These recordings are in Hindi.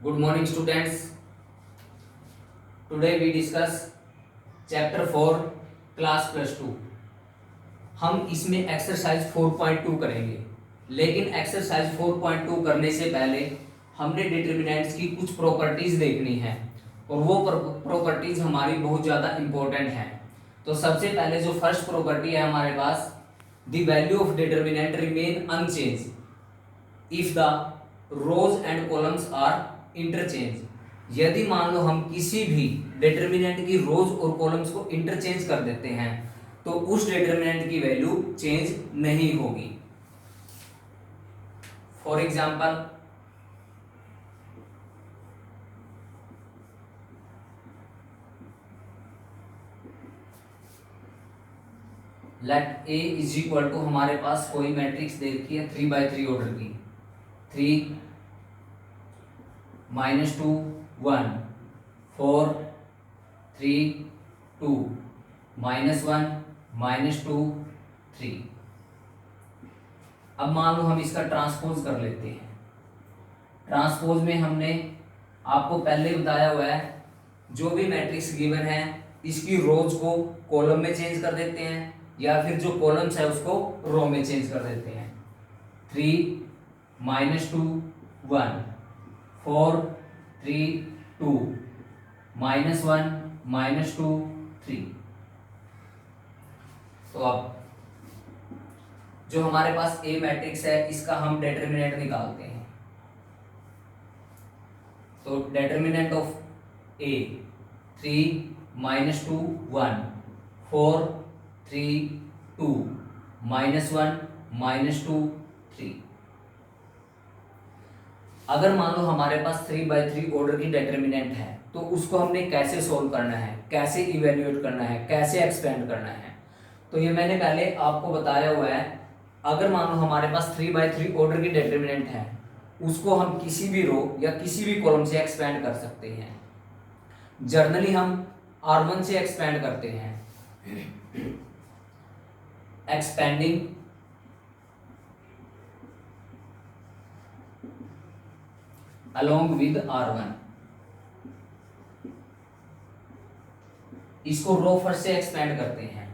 Good morning, students. Today we discuss chapter 4 class plus 2. हम इसमें एक्सरसाइज 4.2 करेंगे, लेकिन एक्सरसाइज 4.2 करने से पहले हमने डिटर्मिनेंट्स की कुछ प्रॉपर्टीज देखनी है और वो प्रॉपर्टीज हमारी बहुत ज़्यादा इंपॉर्टेंट हैं। तो सबसे पहले जो फर्स्ट प्रॉपर्टी है हमारे पास, the value of determinant remain unchange if the rows and columns are interchange. यदि मान लो हम किसी भी डिटर्मिनेंट की रोज और कॉलम्स को इंटरचेंज कर देते हैं तो उस डिटर्मिनेंट की वैल्यू चेंज नहीं होगी। For example, let A is equal to, हमारे पास कोई मैट्रिक्स दे रखी है 3/3 ऑर्डर की, 3 -2 1 4 3 2 -1 -2 3। अब मान लो हम इसका ट्रांसपोज कर लेते हैं। ट्रांसपोज में हमने आपको पहले बताया हुआ है, जो भी मैट्रिक्स गिवन है इसकी रोज को कॉलम में चेंज कर देते हैं या फिर जो कॉलम्स है उसको रो में चेंज कर देते हैं। 3 -2 1 4 3 2 -1 -2 3। तो अब जो हमारे पास ए मैट्रिक्स है इसका हम डिटर्मिनेंट निकालते हैं। तो डिटर्मिनेंट ऑफ ए 3 -2 1 4 3 2 -1 -2 3। अगर मान लो हमारे पास 3/3 ऑर्डर की डिटर्मिनेंट है तो उसको हमने कैसे सोल्व करना है, कैसे इवेल्युएट करना है, कैसे एक्सपेंड करना है। तो ये मैंने पहले आपको बताया हुआ है। अगर मान लो हमारे पास 3/3 ऑर्डर की डिटर्मिनेंट है, उसको हम किसी भी रो या किसी भी कॉलम से एक्सपेंड कर सकते हैं। जनरली हम R1 से एक्सपेंड करते हैं, एक्सपेंडिंग along with R1। इसको रो फर्स्ट से एक्सपेंड करते हैं,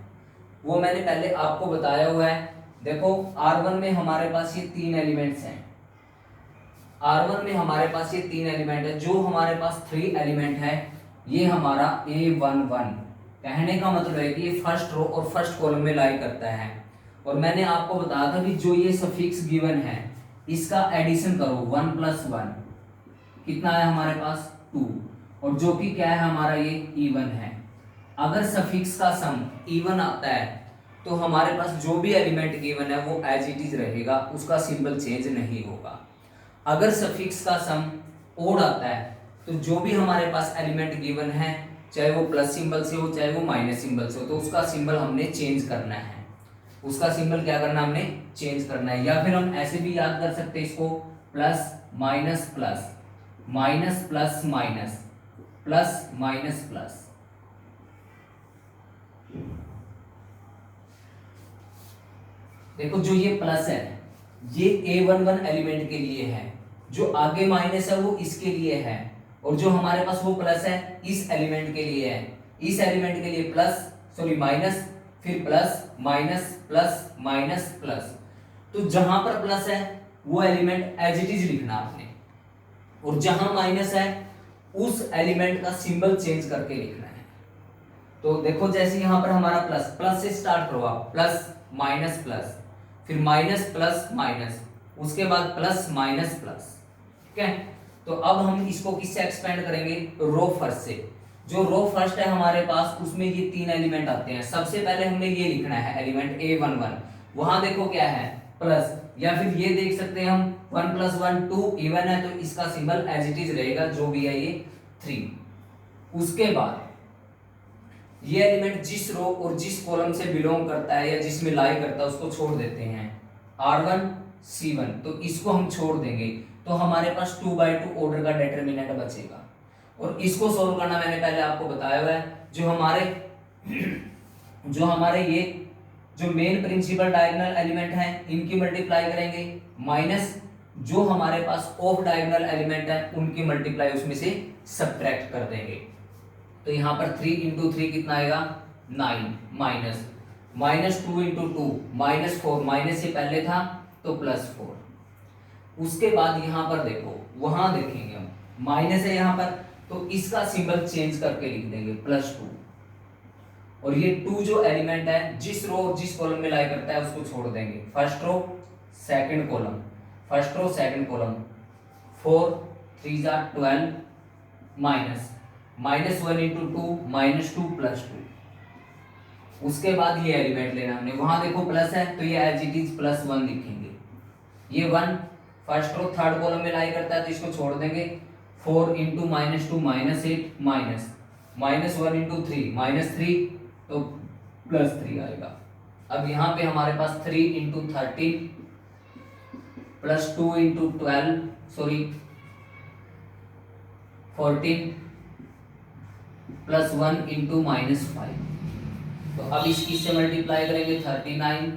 वो मैंने पहले आपको बताया हुआ है। देखो R1 में हमारे पास ये 3 एलिमेंट्स हैं। R1 में हमारे पास ये 3 एलिमेंट है। जो हमारे पास 3 एलिमेंट है ये हमारा A11, कहने का मतलब है कि ये फर्स्ट रो और फर्स्ट कॉलम में लाई करता है। और मैंने आपको बताया था कि जो ये सफिक्स गिवन है इसका एडिशन करो 1 + 1, कितना है हमारे पास 2, और जो कि क्या है हमारा ये इवन है। अगर सफिक्स का सम इवन आता है तो हमारे पास जो भी एलिमेंट गिवन है वो एज इट इज रहेगा, उसका सिंबल चेंज नहीं होगा। अगर सफिक्स का सम ओड आता है तो जो भी हमारे पास एलिमेंट गिवन है, चाहे वो प्लस सिंबल से हो चाहे वो माइनस सिंबल से हो, तो उसका सिंबल हमने चेंज करना है। उसका सिंबल क्या करना, हमने चेंज करना है। या फिर हम ऐसे भी याद कर सकते हैं इसको, plus minus plus, minus plus minus, plus minus plus. देखो जो ये प्लस है ये A11 एलिमेंट के लिए है, जो आगे माइनस है वो इसके लिए है, और जो हमारे पास वो प्लस है इस एलिमेंट के लिए है। इस एलिमेंट के लिए प्लस, सॉरी माइनस, फिर plus minus plus minus plus. तो जहां पर प्लस है वो एलिमेंट एज इट इज लिखना आपने, और जहां माइनस है उस एलिमेंट का सिंबल चेंज करके लिखना है। तो देखो जैसे यहां पर हमारा प्लस, प्लस से स्टार्ट करो आप, प्लस माइनस प्लस, फिर माइनस प्लस माइनस, उसके बाद प्लस माइनस प्लस। ठीक है, तो अब हम इसको किससे एक्सपेंड करेंगे, रो फर्स्ट से। जो रो फर्स्ट है हमारे पास उसमें ये 3 एलिमेंट आते हैं। सबसे पहले हमने ये लिखना है एलिमेंट A11, वहां देखो क्या है प्लस, या फिर ये देख सकते हैं हम 1 + 1 2 इवन है तो इसका सिंबल एज इट इज रहेगा, जो भी है ये 3। उसके बाद ये एलिमेंट जिस रो और जिस कॉलम से बिलोंग करता है या जिसमें लाई करता है उसको छोड़ देते हैं, R1 C1, तो इसको हम छोड़ देंगे तो हमारे पास 2/2 ऑर्डर का डिटर्मिनेंट बचेगा। और इसको सोल्व करना मैंने पहले आपको बताया हुआ है। जो हमारे ये जो मेन प्रिंसिपल डायगोनल एलिमेंट हैं इनकी मल्टीप्लाई करेंगे, माइनस जो हमारे पास ऑफ डायगोनल एलिमेंट है उनकी मल्टीप्लाई उसमें से सब्ट्रैक्ट कर देंगे। तो यहाँ पर 3 इंटू 3 कितना आएगा 9 माइनस -2 इंटू 2 -4 माइनस से पहले था तो +4। उसके बाद यहाँ पर देखो वहां देखेंगे हम माइनस है यहाँ पर तो इसका सिंबल चेंज करके लिख देंगे +2। और ये 2 जो एलिमेंट है जिस रो और जिस कॉलम में लाई करता है उसको छोड़ देंगे। First row second column, first row second column 4 3 12 -1 into 2 -2 +2। उसके बाद ये एलिमेंट लेना हमने, वहां देखो प्लस है तो ये एज इट इज +1 लिखेंगे। ये 1 फर्स्ट रो थर्ड कॉलम में लाई करता है तो इसको छोड़ देंगे। 4 इंटू -2 -8 -1 इंटू 3 -3 तो +3 आएगा। अब यहाँ पे हमारे पास 3 इंटू 13 +2 इंटू 12 सॉरी 14 +1 इंटू -5। तो अब इसकी से मल्टीप्लाई करेंगे 39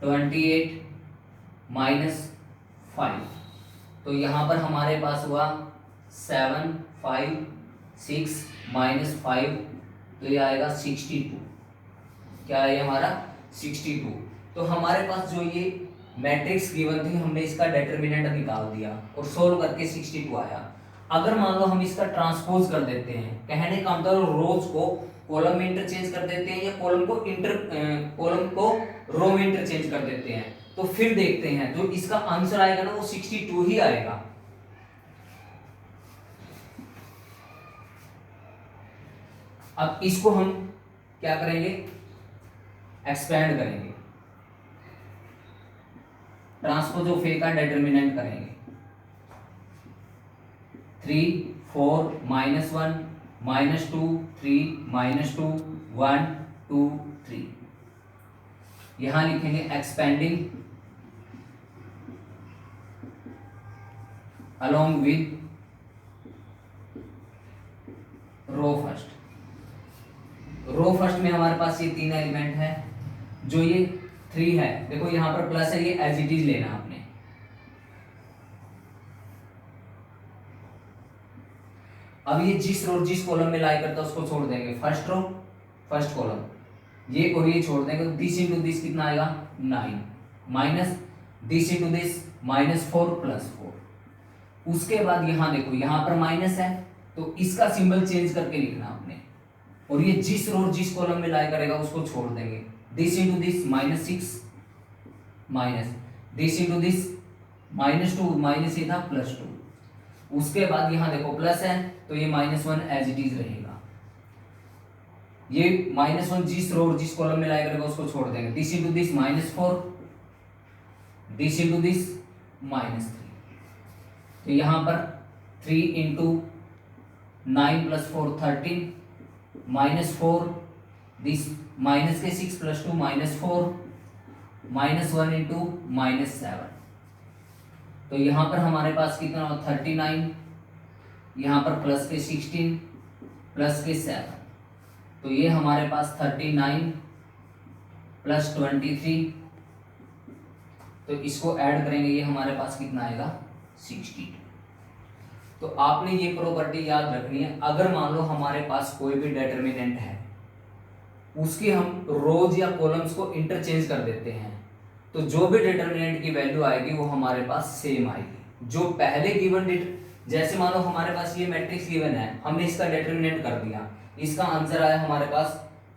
28 -5। तो यहाँ पर हमारे पास हुआ 7 5 6 -5 तो ये आएगा 62। क्या है हमारा 62। तो हमारे पास जो ये मैट्रिक्स गिवन थी हमने इसका डिटरमिनेंट निकाल दिया और सोल्व करके 62 आया। अगर मान लो हम इसका ट्रांसपोज कर देते हैं, कहने का मतलब रोज को कॉलम में इंटरचेंज कर देते हैं या कॉलम को रो में इंटरचेंज कर देते हैं, तो फिर देखते हैं जो इसका आंसर आएगा ना वो 62 ही आएगा। अब इसको हम क्या करेंगे एक्सपेंड करेंगे, ट्रांसपोज ऑफ ए का डिटरमिनेंट करेंगे। 3 4 -1 -2 3 -2 1 2 3। यहां लिखेंगे expanding along with row first. Row first में हमारे पास ये 3 एलिमेंट है, जो ये 3 है देखो यहां पर प्लस है, ये एज इट इज लेना आपने। अब ये जिस रो जिस कॉलम में लाई करता है उसको छोड़ देंगे। फर्स्ट रो फर्स्ट कॉलम ये और ये छोड़ देंगे। दिस इंटू दिस कितना आएगा 9 माइनस दिस इंटू दिस -4 +4। उसके बाद यहां देखो यहां पर माइनस है तो इसका सिंबल चेंज करके लिखना आपने। और ये जिस रो जिस कॉलम में लाई करेगा उसको छोड़ देंगे। This into this -6 minus this into this -2 minus ये था +2। उसके बाद यहां देखो प्लस है तो ये -1 एज इट इज रहेगा। ये -1 जिस रो जिस कॉलम में लाई करेगा उसको छोड़ देंगे। This into this -4 this into this -3। तो यहां पर 3 इंटू 9 + 4 13 -4 दिस माइनस के 6 + 2 -4 -1 इंटू -7। तो यहां पर हमारे पास कितना 39, यहां पर प्लस के 16 प्लस के 7। तो ये हमारे पास 39 + 23। तो इसको ऐड करेंगे ये हमारे पास कितना आएगा 62। तो आपने ये प्रॉपर्टी याद रखनी है। अगर मान लो हमारे पास कोई भी डिटरमिनेंट है उसके हम रोज या कॉलम्स को इंटरचेंज कर देते हैं तो जो भी डिटरमिनेंट की वैल्यू आएगी वो हमारे पास सेम आएगी। जो पहले गिवन जैसे मान लो हमारे पास ये मैट्रिक्स गिवन है, हमने इसका डिटरमिनेंट कर दिया, इसका आंसर आया हमारे पास,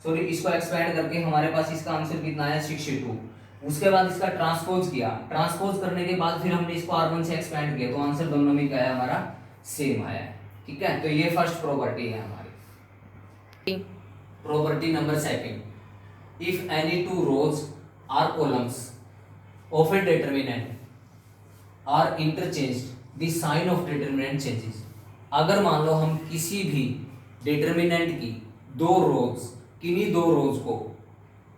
सॉरी इसको एक्सपेंड करके हमारे पास इसका आंसर कितना आया 62। उसके बाद इसका ट्रांसपोज किया, ट्रांसपोज करने के बाद फिर हमने इसको R1 से एक्सपेंड किया तो आंसर दोनों में क्या है हमारा सेम आया है। ठीक है, तो ये फर्स्ट प्रॉपर्टी है हमारी। Property number second, if any two rows are columns of a determinant are interchanged the sign of determinant changes. अगर मान लो हम किसी भी डिटरमिनेंट की दो रोज किन्हीं दो रोज को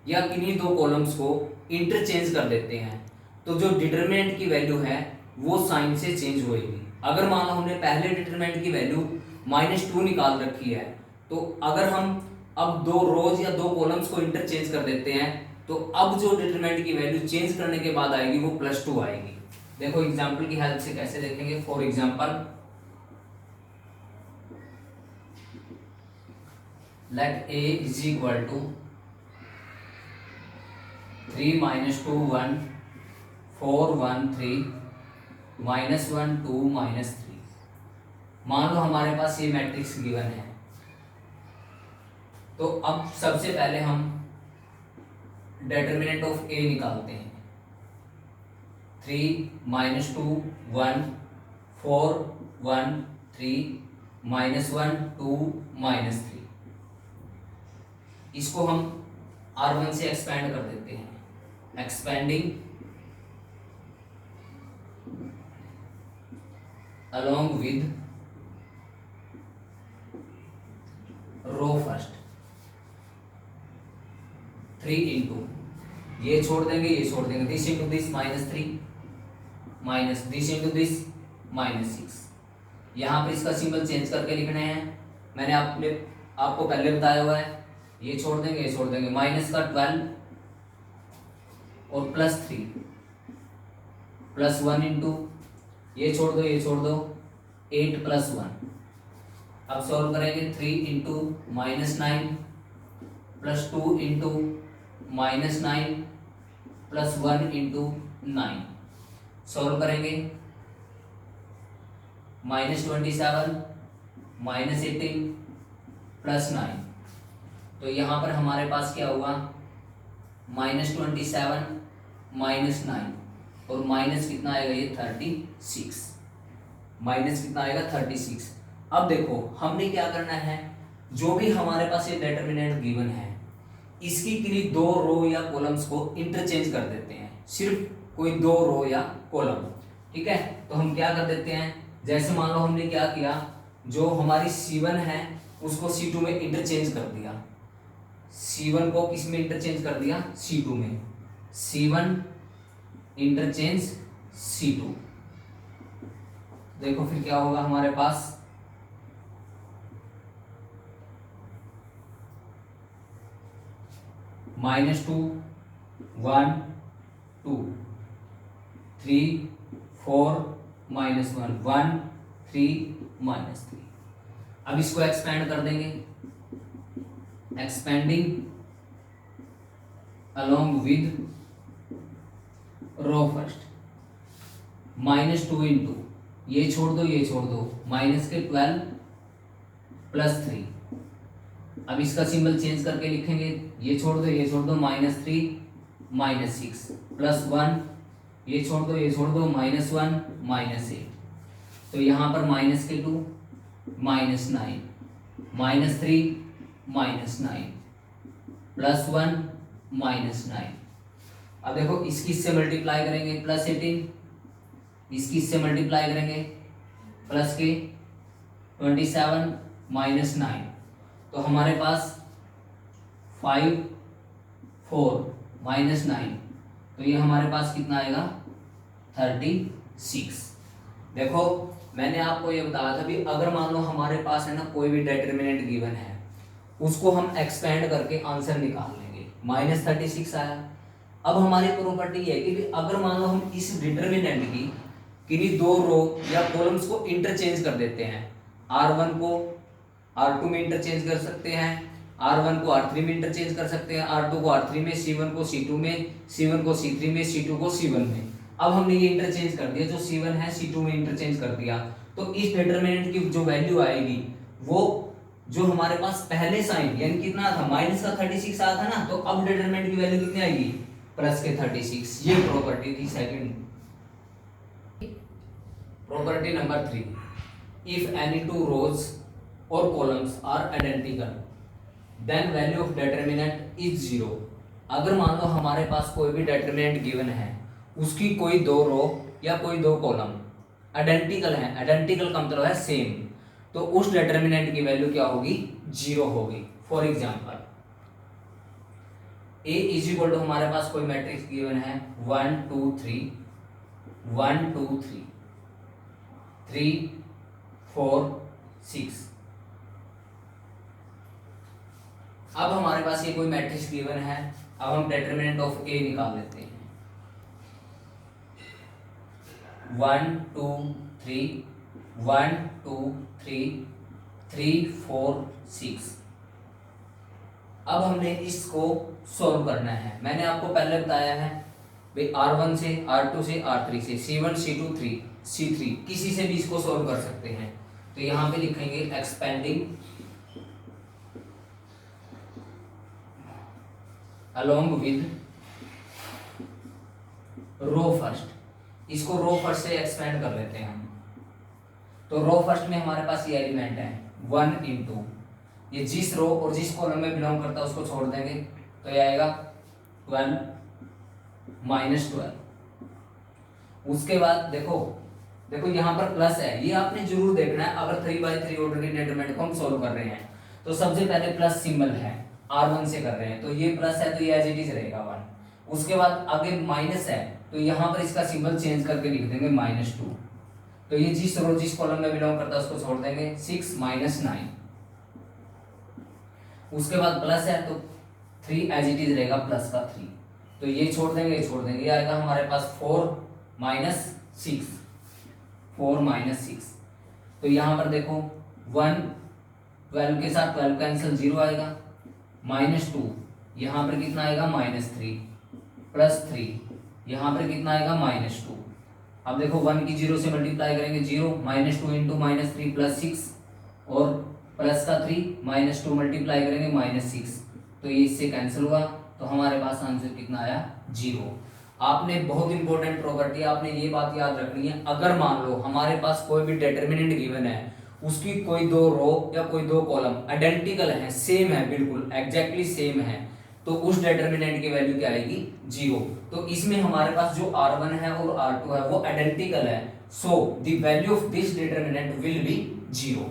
या किन्हीं दो कॉलम्स को इंटरचेंज कर देते हैं तो जो डिटरमिनेंट की वैल्यू है वो साइन से चेंज होएगी। अगर मान लो हमने पहले डिटरमिनेंट की वैल्यू -2 निकाल रखी है तो अगर हम अब दो रोज या दो कॉलम्स को इंटरचेंज कर देते हैं तो अब जो डिटरमिनेंट की वैल्यू चेंज करने के बाद आएगी वो +2 आएगी। देखो एग्जाम्पल की हेल्प से कैसे देखेंगे। For example let A is equal to 3 - 2 1 4 1 3 -1 2 -3। मान लो हमारे पास ये मैट्रिक्स गिवन है, तो अब सबसे पहले हम डिटर्मिनेंट ऑफ ए निकालते हैं। 3 - 2 1 4 1 3 -1 2 -3। इसको हम R1 से एक्सपेंड कर देते हैं। Expanding along with row first. 3 into ये छोड़ देंगे, ये छोड़ देंगे, this into this -3 minus this into this -6। यहाँ पर इसका सिंबल चेंज करके लिखने हैं। मैंने आपको पहले बताया हुआ है। ये छोड़ देंगे, ये छोड़ देंगे, माइनस का 12 और +3 +1 इंटू ये छोड़ दो, ये छोड़ दो, 8 + 1। अब सॉल्व करेंगे। 3 इंटू -9 +2 इंटू -9 +1 इंटू 9। सॉल्व करेंगे। -27 -18 +9। तो यहाँ पर हमारे पास क्या हुआ, -27 -9 और माइनस कितना आएगा, ये 36। माइनस कितना आएगा, 36। अब देखो हमने क्या करना है, जो भी हमारे पास ये डिटर्मिनेंट गिवन है इसकी किन्हीं दो रो या कॉलम्स को इंटरचेंज कर देते हैं। सिर्फ कोई दो रो या कॉलम, ठीक है। तो हम क्या कर देते हैं, जैसे मान लो हमने क्या किया, जो हमारी C1 है उसको C2 में इंटरचेंज कर दिया। C1 को किस में इंटरचेंज कर दिया, C2 में। C1 interchange C2। देखो फिर क्या होगा हमारे पास, -2 1 2 3 4 -1 1 3 -3। अब इसको एक्सपेंड कर देंगे। Expanding along with row first. -2 into ये छोड़ दो, ये छोड़ दो, माइनस के 12 +3। अब इसका सिंबल चेंज करके लिखेंगे। ये छोड़ दो, ये छोड़ दो, -3 -6 +1, ये छोड़ दो, ये छोड़ दो, -1 -8। तो यहाँ पर -2 -9 -3 -9 +1 -9। अब देखो इसकी इससे मल्टीप्लाई करेंगे, +18, इसकी इससे मल्टीप्लाई करेंगे, प्लस के 27 -9। तो हमारे पास 5 4 -9, तो ये हमारे पास कितना आएगा, 36। देखो मैंने आपको ये बताया था भी, अगर मान लो हमारे पास है ना कोई भी डिटर्मिनेंट गिवन है, उसको हम एक्सपेंड करके आंसर निकाल लेंगे। -36 आया। अब हमारी प्रॉपर्टी है कि अगर मान लो हम इस डिटर्मिनेंट की किन्हीं दो रो या कॉलम्स को इंटरचेंज कर देते हैं, R1 को R2 में इंटरचेंज कर सकते हैं, R1 को R3 में इंटरचेंज कर सकते हैं, R2 को R3 में, C1 को C2 में, C1 को C3 में, C2 को C1 में। अब हमने ये इंटरचेंज कर दिया, जो C1 है C2 में इंटरचेंज कर दिया, तो इस डिटर्मिनेंट की जो वैल्यू आएगी वो जो हमारे पास पहले साइन यानी कितना था, माइनस का 36 आया था ना, तो अब डिटर्मिनेंट की वैल्यू कितनी आएगी, प्लस के 36। ये प्रॉपर्टी थी second. Property number 3, if any two rows और columns are identical then value of determinant is 0। अगर मान लो हमारे पास कोई भी डिटर्मिनेंट गिवन है, उसकी कोई दो रो या कोई दो कॉलम आइडेंटिकल है, आइडेंटिकल का मतलब है सेम, तो उस डिटर्मिनेंट की वैल्यू क्या होगी, 0 होगी। For example A is equal to हमारे पास कोई मैट्रिक्स गिवन है 1 2 3 1 2 3 3 4 6। अब हमारे पास ये कोई मैट्रिक्स गिवन है, अब हम डिटर्मिनेंट ऑफ A निकाल लेते हैं। 1 2 3 1 2 3 3 4 6। अब हमने इसको सॉल्व करना है। मैंने आपको पहले बताया है भाई R1 से R2 से R3 से C1 C2 C3 किसी से भी इसको सॉल्व कर सकते हैं। तो यहां पे लिखेंगे expanding along with row first. इसको रो फर्स्ट से एक्सपेंड कर लेते हैं हम। तो रो फर्स्ट में हमारे पास ये एलिमेंट है 1 इंटू, ये जिस रो और जिस कॉलम में बिलोंग करता है उसको छोड़ देंगे तो ये आएगा 12 माइनस 12। उसके बाद देखो यहाँ पर प्लस है, ये आपने जरूर देखना है अगर 3/3 ऑर्डर के डिटरमिनेंट को हम सॉल्व कर रहे हैं। तो सबसे पहले प्लस सिंबल है, R1 से कर रहे हैं तो ये प्लस है तो ये एज इट इज रहेगा 1। उसके बाद आगे माइनस है तो यहाँ पर इसका सिंबल चेंज करके लिख देंगे -2। तो ये जिस रो जिस कॉलम में बिलोंग करता है उसको छोड़ देंगे 6 माइनस 9। उसके बाद प्लस है तो 3 एज इट इज रहेगा प्लस का 3। तो ये छोड़ देंगे ये आएगा हमारे पास 4 माइनस 6। तो यहाँ पर देखो 1 12 के साथ 12 कैंसिल 0 आएगा, -2 यहाँ पर कितना आएगा -3 प्लस 3 यहाँ पर कितना आएगा -2। अब देखो 1 की 0 से मल्टीप्लाई करेंगे 0 -2 इंटू -3 प्लस 6 और प्लस का 3 -2 मल्टीप्लाई करेंगे -6। तो ये इससे कैंसिल हुआ तो हमारे पास आंसर कितना आया 0। आपने बहुत इंपॉर्टेंट प्रॉपर्टी आपने ये बात याद रखनी है, अगर मान लो हमारे पास कोई भी डिटरमिनेंट गिवन है उसकी कोई दो रो या कोई दो कॉलम आइडेंटिकल है, सेम है, बिल्कुल एग्जैक्टली सेम है, तो उस डिटरमिनेंट की वैल्यू क्या आएगी 0। तो इसमें हमारे पास जो R1 है और R2 है वो आइडेंटिकल है, so the value of this determinant will be 0।